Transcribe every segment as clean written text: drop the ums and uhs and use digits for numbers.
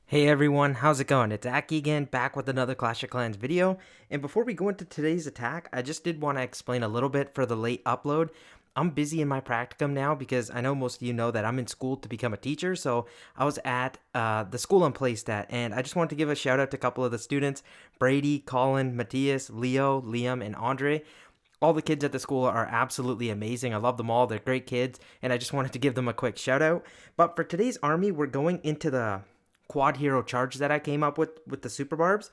Hey everyone, how's it going? It's Aki again, back with another Clash of Clans video. And before we go into today's attack, I just did want to explain a little bit for the late upload. I'm busy in my practicum now because I know most of you know that I'm in school to become a teacher. So I was at the school I'm placed at, and I just wanted to give a shout out to a couple of the students: Brady, Colin, Matthias, Leo, Liam, and Andre. All the kids at the school are absolutely amazing. I love them all. They're great kids, and I just wanted to give them a quick shout out. But for today's army, we're going into the quad hero charge that I came up with the super barbs.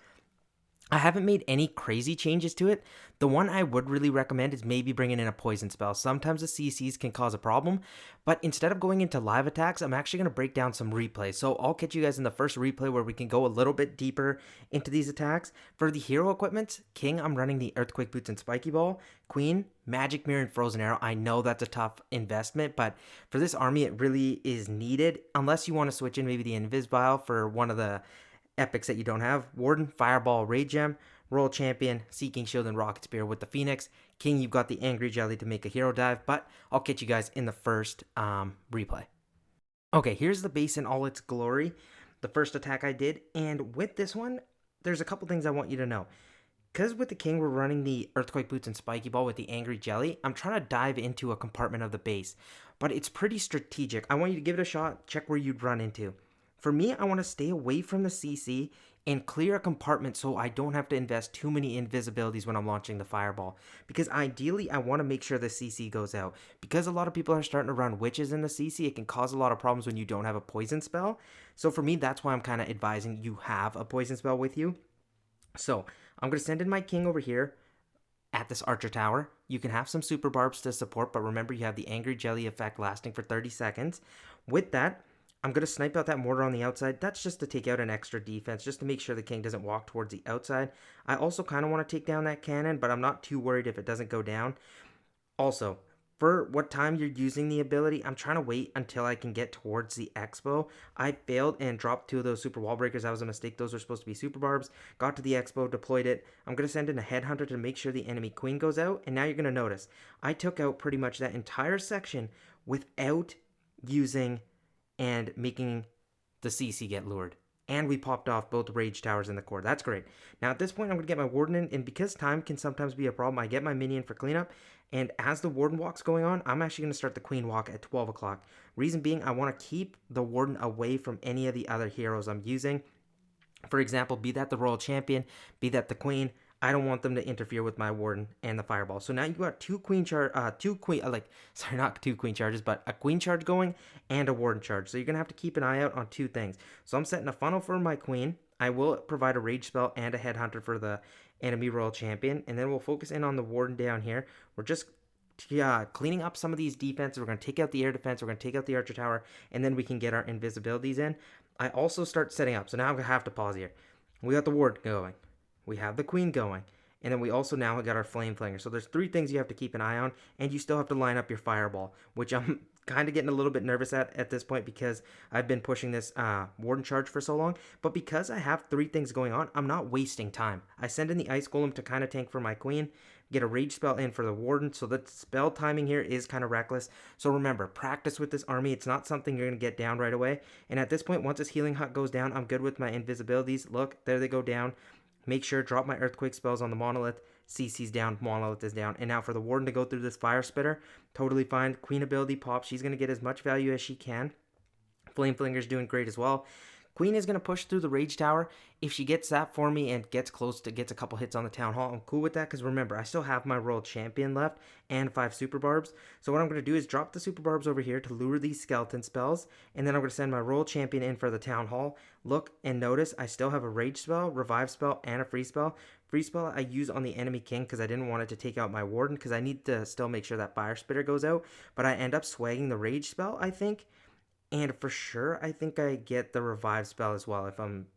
I haven't made any crazy changes to it. The one I would really recommend is maybe bringing in a poison spell. Sometimes the CCs can cause a problem, but instead of going into live attacks, I'm actually going to break down some replays. So I'll catch you guys in the first replay where we can go a little bit deeper into these attacks. For the hero equipment, King, I'm running the Earthquake Boots and Spiky Ball. Queen, Magic Mirror and Frozen Arrow. I know that's a tough investment, but for this army, it really is needed. Unless you want to switch in maybe the Invis Vial for one of the epics that you don't have: Warden, Fireball, Rage Gem, Royal Champion, Seeking Shield, and Rocket Spear with the Phoenix. King, you've got the Angry Jelly to make a hero dive, but I'll catch you guys in the first replay. Okay, here's the base in all its glory, the first attack I did, and with this one, there's a couple things I want you to know. Because with the King, we're running the Earthquake Boots and Spiky Ball with the Angry Jelly, I'm trying to dive into a compartment of the base, but it's pretty strategic. I want you to give it a shot, check where you'd run into. For me, I want to stay away from the CC and clear a compartment so I don't have to invest too many invisibilities when I'm launching the fireball. Because ideally, I want to make sure the CC goes out. Because a lot of people are starting to run witches in the CC, it can cause a lot of problems when you don't have a poison spell. So for me, that's why I'm kind of advising you have a poison spell with you. So I'm going to send in my King over here at this Archer Tower. You can have some super barbs to support, but remember you have the Angry Jelly effect lasting for 30 seconds. With that, I'm going to snipe out that mortar on the outside. That's just to take out an extra defense, just to make sure the King doesn't walk towards the outside. I also kind of want to take down that cannon, but I'm not too worried if it doesn't go down. Also, for what time you're using the ability, I'm trying to wait until I can get towards the expo. I failed and dropped two of those super wall breakers. That was a mistake. Those are supposed to be super barbs. Got to the expo, deployed it. I'm going to send in a headhunter to make sure the enemy queen goes out. And now you're going to notice I took out pretty much that entire section without using and making the CC get lured. And we popped off both rage towers in the core. That's great. Now at this point, I'm going to get my warden in, and because time can sometimes be a problem, I get my minion for cleanup, and as the warden walk's going on, I'm actually going to start the queen walk at 12 o'clock. Reason being, I want to keep the warden away from any of the other heroes I'm using. For example, be that the royal champion, be that the queen. I don't want them to interfere with my warden and the fireball. So now you got sorry, not two queen charges, but a queen charge going and a warden charge. So you're gonna have to keep an eye out on two things. So I'm setting a funnel for my queen. I will provide a rage spell and a headhunter for the enemy royal champion, and then we'll focus in on the warden down here. We're just cleaning up some of these defenses. We're going to take out the air defense. We're going to take out the archer tower, and then we can get our invisibilities in. I also start setting up. So now I'm going to have to pause here. We got the ward going. We have the queen going. And then we also now got our flame flanger. So there's three things you have to keep an eye on. And you still have to line up your fireball, which I'm kind of getting a little bit nervous at this point because I've been pushing this warden charge for so long. But because I have three things going on, I'm not wasting time. I send in the ice golem to kind of tank for my queen, get a rage spell in for the warden. So the spell timing here is kind of reckless. So remember, practice with this army. It's not something you're going to get down right away. And at this point, once this healing hut goes down, I'm good with my invisibilities. Look, there they go down. Make sure, drop my earthquake spells on the monolith. CC's down, monolith is down. And now for the warden to go through this fire spitter, totally fine. Queen ability pops. She's going to get as much value as she can. Flame Flinger's doing great as well. Queen is going to push through the rage tower. If she gets that for me and gets a couple hits on the town hall, I'm cool with that because remember, I still have my royal champion left and 5 super barbs. So what I'm going to do is drop the super barbs over here to lure these skeleton spells, and then I'm going to send my royal champion in for the town hall. Look and notice I still have a rage spell, revive spell, and a free spell. Free spell I use on the enemy king because I didn't want it to take out my warden because I need to still make sure that fire spitter goes out, but I end up swagging the rage spell, I think. And for sure, I think I get the revive spell as well, if I'm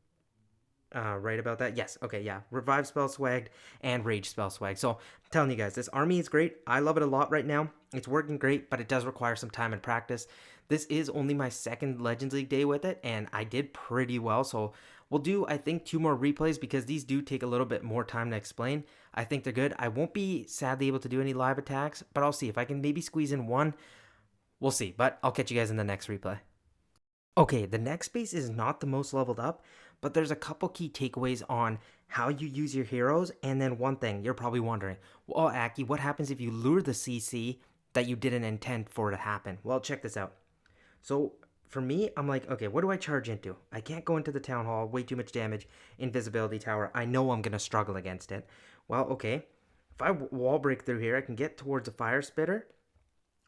right about that. Yes, okay, yeah. Revive spell swagged and rage spell swagged. So I'm telling you guys, this army is great. I love it a lot right now. It's working great, but it does require some time and practice. This is only my second Legends League day with it, and I did pretty well. So we'll do, I think, 2 more replays because these do take a little bit more time to explain. I think they're good. I won't be sadly able to do any live attacks, but I'll see if I can maybe squeeze in one. We'll see, but I'll catch you guys in the next replay. Okay, the next base is not the most leveled up, but there's a couple key takeaways on how you use your heroes. And then one thing you're probably wondering, well, Aki, what happens if you lure the CC that you didn't intend for it to happen? Well, check this out. So for me, I'm like, okay, what do I charge into? I can't go into the town hall, way too much damage, invisibility tower. I know I'm gonna struggle against it. Well, okay, if I wall break through here, I can get towards a fire spitter,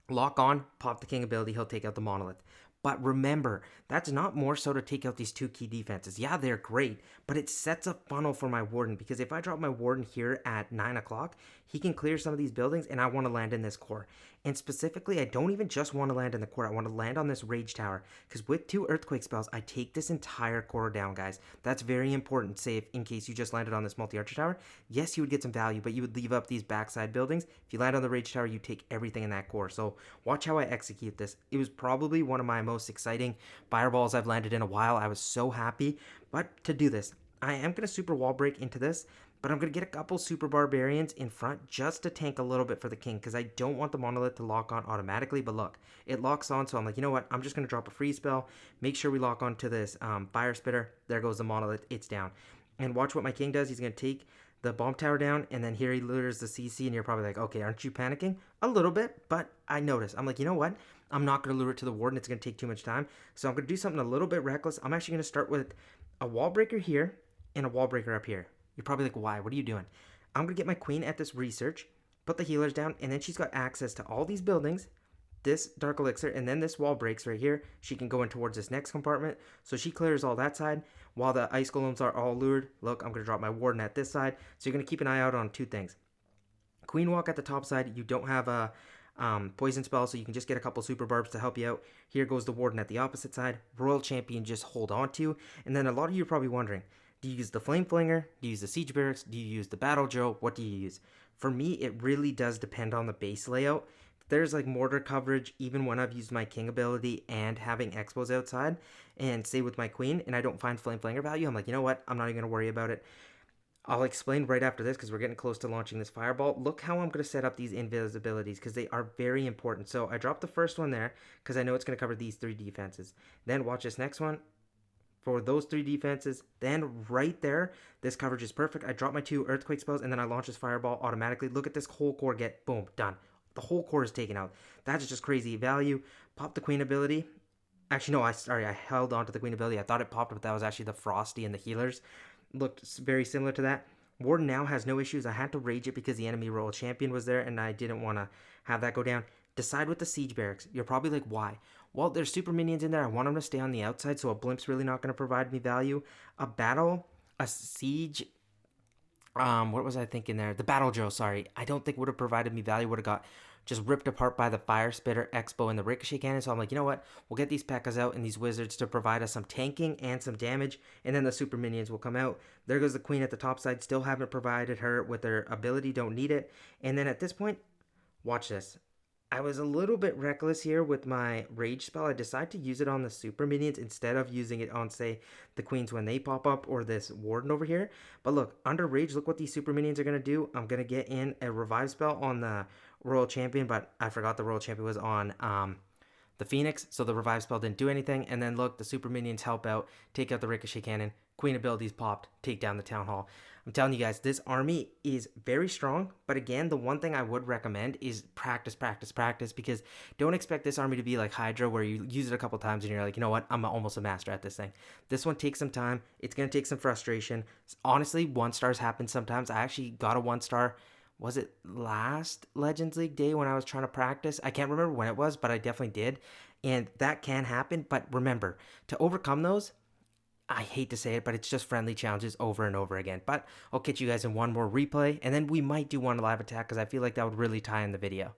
lock on, pop the king ability, he'll take out the monolith. But remember, that's not more so to take out these two key defenses. Yeah, they're great, but it sets a funnel for my warden, because if I drop my warden here at 9 o'clock, he can clear some of these buildings, and I want to land in this core. And specifically, I don't even just want to land in the core. I want to land on this rage tower, because with 2 earthquake spells, I take this entire core down, guys. That's very important. Say, if in case you just landed on this multi-archer tower, yes, you would get some value, but you would leave up these backside buildings. If you land on the rage tower, you take everything in that core. So watch how I execute this. It was probably one of my most exciting fireballs I've landed in a while. I was so happy. But to do this, I am going to super wall break into this, but I'm going to get a couple super barbarians in front just to tank a little bit for the king, because I don't want the monolith to lock on automatically. But look, it locks on, so I'm like, you know what, I'm just going to drop a free spell, make sure we lock on to this fire spitter. There goes the monolith, it's down. And watch what my king does. He's going to take the bomb tower down, and then here he lures the CC, and you're probably like, okay, aren't you panicking? A little bit, but I notice. I'm like, you know what? I'm not going to lure it to the warden. It's going to take too much time. So I'm going to do something a little bit reckless. I'm actually going to start with a wall breaker here and a wall breaker up here. You're probably like, why? What are you doing? I'm going to get my queen at this research, put the healers down, and then she's got access to all these buildings, this dark elixir, and then this wall breaks right here. She can go in towards this next compartment. So she clears all that side while the ice golems are all lured. Look, I'm going to drop my warden at this side. So you're going to keep an eye out on 2 things. Queen walk at the top side. You don't have a poison spell, so you can just get a couple super barbs to help you out. Here goes the warden at the opposite side. Royal champion, just hold on to. And then a lot of you are probably wondering, do you use the flame flinger? Do you use the siege barracks? Do you use the battle drill? What do you use? For me, it really does depend on the base layout. There's like mortar coverage even when I've used my king ability and having expos outside, and say with my queen, and I don't find flame flinger value, I'm like, you know what, I'm not even gonna worry about it. I'll explain right after this, because we're getting close to launching this fireball. Look how I'm going to set up these invisibilities, because they are very important. So I dropped the first one there because I know it's going to cover these 3 defenses. Then watch this next one for those 3 defenses. Then right there, this coverage is perfect. I drop my 2 earthquake spells, and then I launch this fireball automatically. Look at this whole core get, boom, done. The whole core is taken out. That's just crazy value. Pop the queen ability. Actually, no, I held on to the queen ability. I thought it popped, but that was actually the frosty and the healers. Looked very similar to that. Warden now has no issues. I had to rage it because the enemy royal champion was there, and I didn't want to have that go down. Decide with the siege barracks. You're probably like, why? Well, there's super minions in there. I want them to stay on the outside, so a blimp's really not going to provide me value. A siege, what was I thinking there? The battle drill, sorry. I don't think would have provided me value. Would have got just ripped apart by the fire spitter, expo, and the ricochet cannon. So I'm like, you know what? We'll get these P.E.K.K.A.s out and these wizards to provide us some tanking and some damage, and then the super minions will come out. There goes the queen at the top side. Still haven't provided her with her ability. Don't need it. And then at this point, watch this. I was a little bit reckless here with my rage spell. I decided to use it on the super minions instead of using it on, say, the queens when they pop up, or this warden over here. But look, under rage, look what these super minions are going to do. I'm going to get in a revive spell on the royal champion, but I forgot the royal champion was on the phoenix, so the revive spell didn't do anything. And then look, the super minions help out, take out the ricochet cannon, queen abilities popped, take down the town hall. I'm telling you guys, this army is very strong, but again, the one thing I would recommend is practice, practice, practice, because don't expect this army to be like Hydra, where you use it a couple times and you're like, you know what, I'm almost a master at this thing. This one takes some time. It's going to take some frustration. Honestly, 1-stars happen sometimes. I actually got a 1-star, was it last Legends League day when I was trying to practice? I can't remember when it was, but I definitely did. And that can happen, but remember, to overcome those, I hate to say it, but it's just friendly challenges over and over again. But I'll catch you guys in one more replay, and then we might do one live attack, because I feel like that would really tie in the video.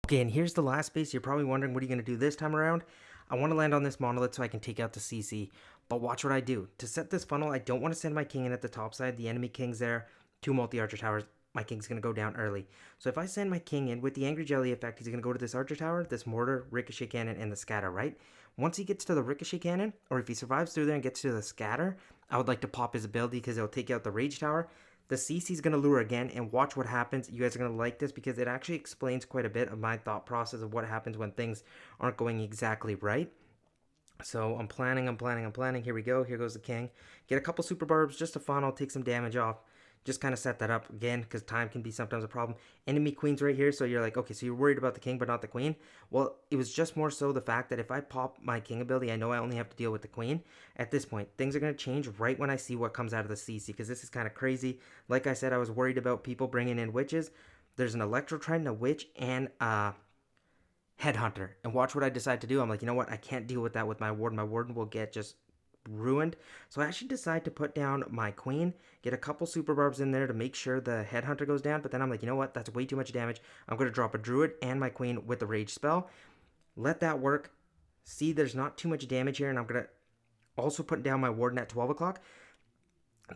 Okay, and here's the last base. You're probably wondering, what are you going to do this time around? I want to land on this monolith so I can take out the CC, but watch what I do. To set this funnel, I don't want to send my king in at the top side. The enemy king's there, 2 multi-archer towers. My king's going to go down early. So if I send my king in with the Angry Jelly effect, he's going to go to this archer tower, this mortar, ricochet cannon, and the scatter, right? Once he gets to the ricochet cannon, or if he survives through there and gets to the scatter, I would like to pop his ability, because it'll take out the rage tower. The CC's going to lure again, and watch what happens. You guys are going to like this, because it actually explains quite a bit of my thought process of what happens when things aren't going exactly right. So I'm planning. Here we go. Here goes the king. Get a couple super barbs just to funnel, take some damage off. Just kind of set that up again because time can be sometimes a problem. Enemy queen's right here, so you're like, okay, so you're worried about the king but not the queen. Well, it was just more so the fact that if I pop my king ability, I know I only have to deal with the queen. At this point, things are going to change right when I see what comes out of the CC because this is kind of crazy. Like I said, I was worried about people bringing in witches. There's an Electro Trident, a witch, and Headhunter. And watch what I decide to do. I'm like, you know what? I can't deal with that with my warden. My warden will get just ruined. So I actually decide to put down my queen, get a couple super barbs in there to make sure the headhunter goes down. But then I'm like, you know what? That's way too much damage. I'm going to drop a druid and my queen with the rage spell. Let that work. See, there's not too much damage here. And I'm going to also put down my warden at 12 o'clock.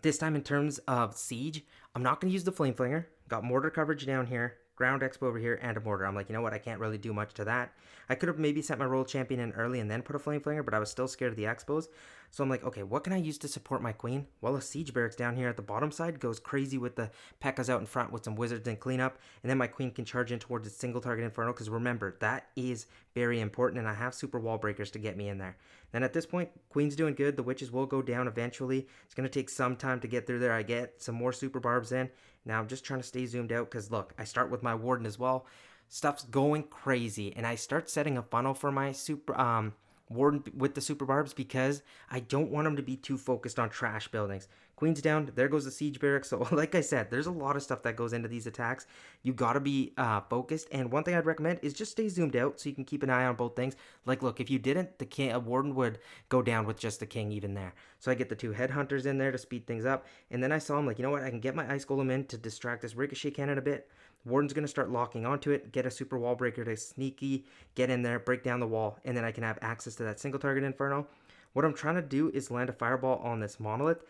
This time in terms of siege, I'm not going to use the flame flinger. Got mortar coverage down here, ground expo over here, and a mortar. I'm like, you know what? I can't really do much to that. I could have maybe sent my royal champion in early and then put a flame flinger, but I was still scared of the expos. So I'm like, okay, what can I use to support my queen? Well, a siege barracks down here at the bottom side goes crazy with the P.E.K.K.A.s out in front with some wizards and cleanup, and then my queen can charge in towards its single target inferno, because remember, that is very important, and I have super wall breakers to get me in there. Then at this point, queen's doing good. The witches will go down eventually. It's going to take some time to get through there. I get some more super barbs in. Now I'm just trying to stay zoomed out because look, I start with my warden as well. Stuff's going crazy, and I start setting a funnel for my super warden with the super barbs because I don't want them to be too focused on trash buildings. Queen's down. There goes the siege barracks. So like I said, there's a lot of stuff that goes into these attacks. You got to be focused. And one thing I'd recommend is just stay zoomed out so you can keep an eye on both things. Like, look, if you didn't, the king, a warden would go down with just the king even there. So I get the two headhunters in there to speed things up. And then I saw him like, you know what? I can get my ice golem in to distract this ricochet cannon a bit. Warden's going to start locking onto it, get a super wall breaker to sneaky, get in there, break down the wall, and then I can have access to that single target inferno. What I'm trying to do is land a fireball on this monolith.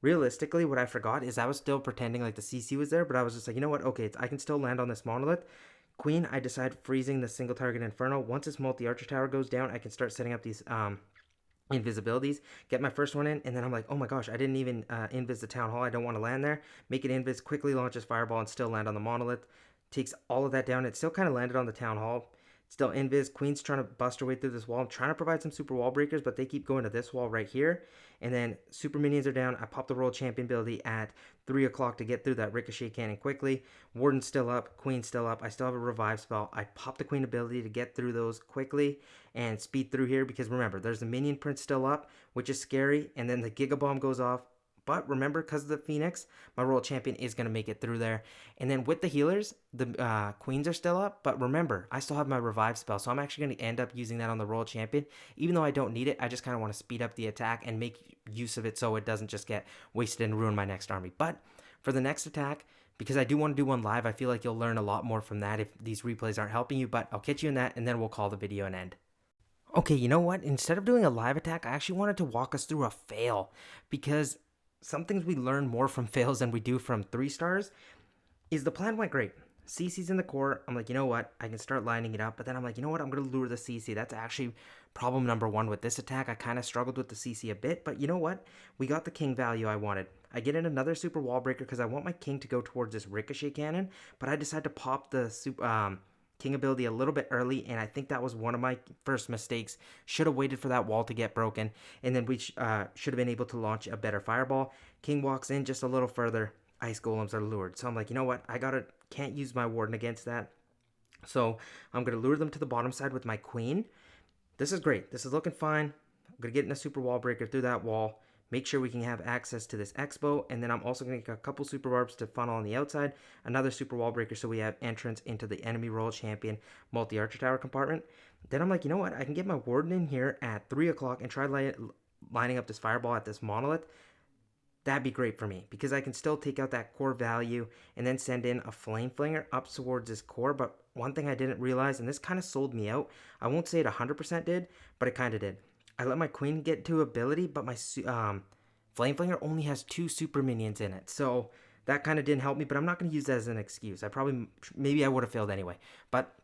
Realistically, what I forgot is I was still pretending like the CC was there, but I was just like, you know what? Okay, I can still land on this monolith. Queen, I decide freezing the single target inferno. Once this multi-archer tower goes down, I can start setting up these invisibilities, get my first one in, and then I'm like, oh my gosh, I didn't even invis the town hall. I don't want to land there. Make it invis, quickly launches fireball, and still land on the monolith. Takes all of that down. It still kind of landed on the town hall. Still invis. Queen's trying to bust her way through this wall. I'm trying to provide some super wall breakers, but they keep going to this wall right here. And then super minions are down. I pop the royal champion ability at 3 o'clock to get through that ricochet cannon quickly. Warden's still up. Queen's still up. I still have a revive spell. I pop the queen ability to get through those quickly and speed through here because remember, there's the minion prince still up, which is scary. And then the giga bomb goes off. But remember, because of the Phoenix, my royal champion is going to make it through there. And then with the healers, the queens are still up. But remember, I still have my revive spell. So I'm actually going to end up using that on the royal champion. Even though I don't need it, I just kind of want to speed up the attack and make use of it so it doesn't just get wasted and ruin my next army. But for the next attack, because I do want to do one live, I feel like you'll learn a lot more from that if these replays aren't helping you. But I'll catch you in that, and then we'll call the video an end. Okay, you know what? Instead of doing a live attack, I actually wanted to walk us through a fail because some things we learn more from fails than we do from 3 stars is the plan went great. CC's in the core. I'm like, you know what? I can start lining it up. But then I'm like, you know what? I'm going to lure the CC. That's actually problem number 1 with this attack. I kind of struggled with the CC a bit. But you know what? We got the king value I wanted. I get in another super wall breaker because I want my king to go towards this ricochet cannon. But I decide to pop the king ability a little bit early, and I think that was one of my first mistakes. Should have waited for that wall to get broken, and then we should have been able to launch a better fireball. King walks in just a little further. Ice golems are lured. So I'm like, you know what? Can't use my warden against that. So I'm going to lure them to the bottom side with my queen. This is great. This is looking fine. I'm going to get in a super wall breaker through that wall. Make sure we can have access to this expo, and then I'm also going to get a couple super barbs to funnel on the outside, another super wall breaker so we have entrance into the enemy royal champion multi-archer tower compartment. Then I'm like, you know what? I can get my warden in here at 3 o'clock and try lining up this fireball at this monolith. That'd be great for me because I can still take out that core value and then send in a flame flinger up towards this core. But one thing I didn't realize, and this kind of sold me out, I won't say it 100% did, but it kind of did. I let my queen get to ability, but my flame flinger only has 2 super minions in it. So that kind of didn't help me, but I'm not going to use that as an excuse. Maybe I would have failed anyway. But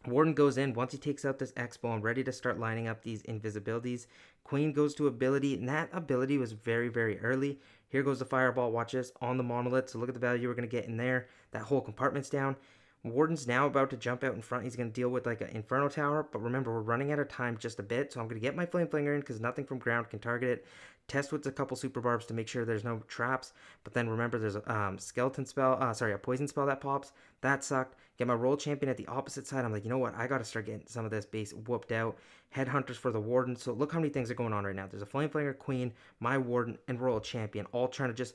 warden goes in. Once he takes out this expo, I'm ready to start lining up these invisibilities. Queen goes to ability, and that ability was very, very early. Here goes the fireball. Watch this on the monolith. So look at the value we're going to get in there. That whole compartment's down. Warden's now about to jump out in front. He's going to deal with like an Inferno Tower. But remember, we're running out of time just a bit. So I'm going to get my Flame Flinger in because nothing from ground can target it. Test with a couple Super Barbs to make sure there's no traps. But then remember, there's a skeleton spell. A poison spell that pops. That sucked. Get my Royal Champion at the opposite side. I'm like, you know what? I got to start getting some of this base whooped out. Headhunters for the Warden. So look how many things are going on right now. There's a Flame Flinger, Queen, my Warden, and Royal Champion all trying to just...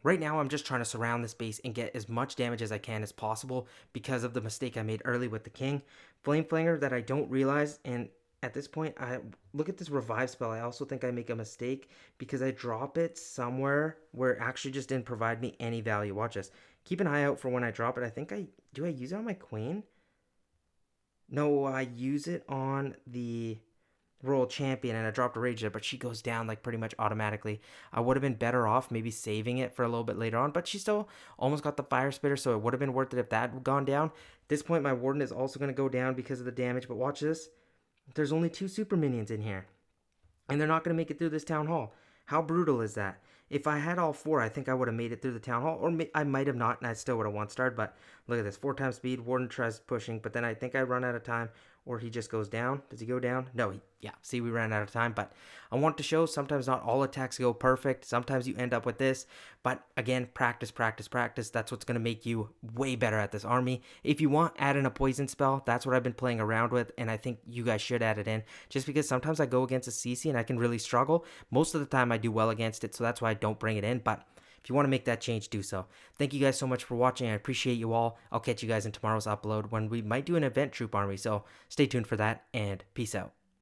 Right now, I'm just trying to surround this base and get as much damage as I can as possible because of the mistake I made early with the king. Flame Flanger that I don't realize, and at this point, I look at this revive spell. I also think I make a mistake because I drop it somewhere where it actually just didn't provide me any value. Watch this. Keep an eye out for when I drop it. Do I use it on my queen? No, I use it on the Royal Champion, and I dropped a Rage there, but she goes down like pretty much automatically. I would have been better off maybe saving it for a little bit later on, but she still almost got the Fire Spitter, so it would have been worth it if that had gone down. At this point, my Warden is also going to go down because of the damage, but watch this. There's only 2 super minions in here, and they're not going to make it through this Town Hall. How brutal is that? If I had all 4, I think I would have made it through the Town Hall, or I might have not, and I still would have 1-starred, but look at this, 4 times speed, Warden tries pushing, but then I think I run out of time, or he just goes down. Does he go down? No, see, we ran out of time, but I want to show sometimes not all attacks go perfect. Sometimes you end up with this, but again, practice, practice, practice. That's what's going to make you way better at this army. If you want, add in a poison spell. That's what I've been playing around with, and I think you guys should add it in, just because sometimes I go against a CC and I can really struggle. Most of the time I do well against it, so that's why I don't bring it in, but if you want to make that change, do so. Thank you guys so much for watching. I appreciate you all. I'll catch you guys in tomorrow's upload when we might do an event troop army, so stay tuned for that, and peace out.